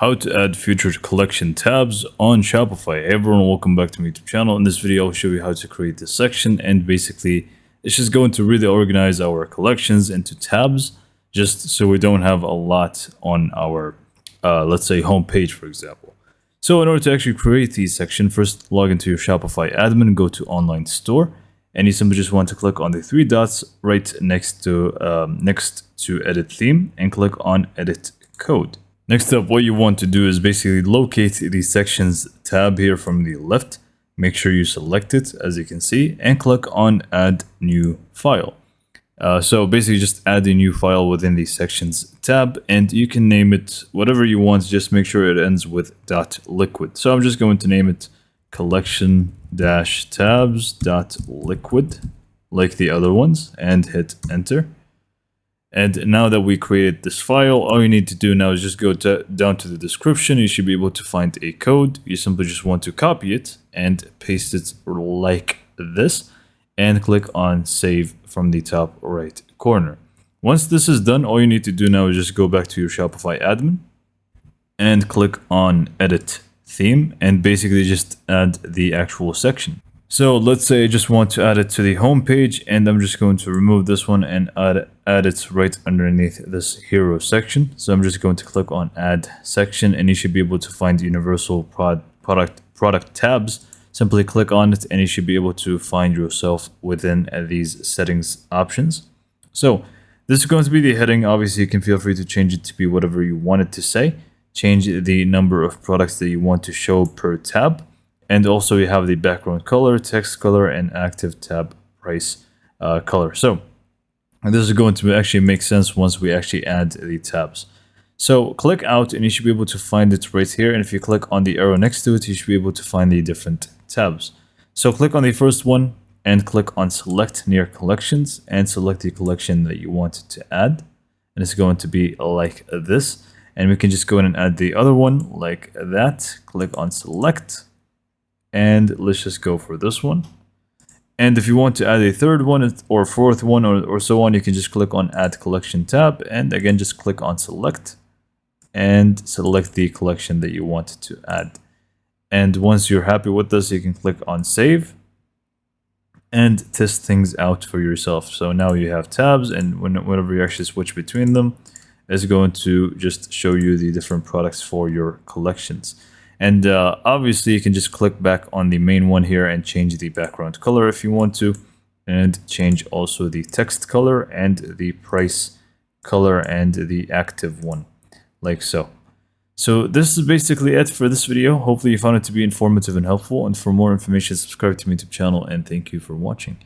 How to add future collection tabs on Shopify. Hey everyone, welcome back to my YouTube channel. In this video, I'll show you how to create this section, and basically it's just going to really organize our collections into tabs, just so we don't have a lot on our, let's say, home page, for example. So in order to actually create the section, first log into your Shopify admin, go to online store, and you simply just want to click on the three dots right next to edit theme and click on edit code. Next up, what you want to do is basically locate the sections tab here from the left. Make sure you select it, as you can see, and click on add new file. So basically just add a new file within the sections tab, and you can name it whatever you want. Just make sure it ends with .liquid. So I'm just going to name it collection-tabs.liquid like the other ones, and hit enter. And now that we created this file, all you need to do now is just go down to the description. You should be able to find a code. You simply just want to copy it and paste it like this, and click on save from the top right corner. Once this is done, all you need to do now is just go back to your Shopify admin and click on edit theme, and basically just add the actual section. So let's say I just want to add it to the home page, and I'm just going to remove this one and add it right underneath this hero section. So I'm just going to click on add section, and you should be able to find universal product tabs. Simply click on it and you should be able to find yourself within these settings options. So this is going to be the heading. Obviously you can feel free to change it to be whatever you want it to say. Change the number of products that you want to show per tab. And also you have the background color, text color, and active tab price color. So this is going to actually make sense once we actually add the tabs. So click out and you should be able to find it right here. And if you click on the arrow next to it, you should be able to find the different tabs. So click on the first one and click on select near collections and select the collection that you want to add. And it's going to be like this. And we can just go in and add the other one like that. Click on select. And let's just go for this one. And if you want to add a third one or fourth one or so on, you can just click on add collection tab, and again just click on select and select the collection that you want to add. And once you're happy with this, you can click on save and test things out for yourself. So now you have tabs, and whenever you actually switch between them, it's going to just show you the different products for your collections. And obviously you can just click back on the main one here and change the background color if you want to, and change also the text color and the price color and the active one, like so. So this is basically it for this video. Hopefully you found it to be informative and helpful, and for more information subscribe to my YouTube channel, and thank you for watching.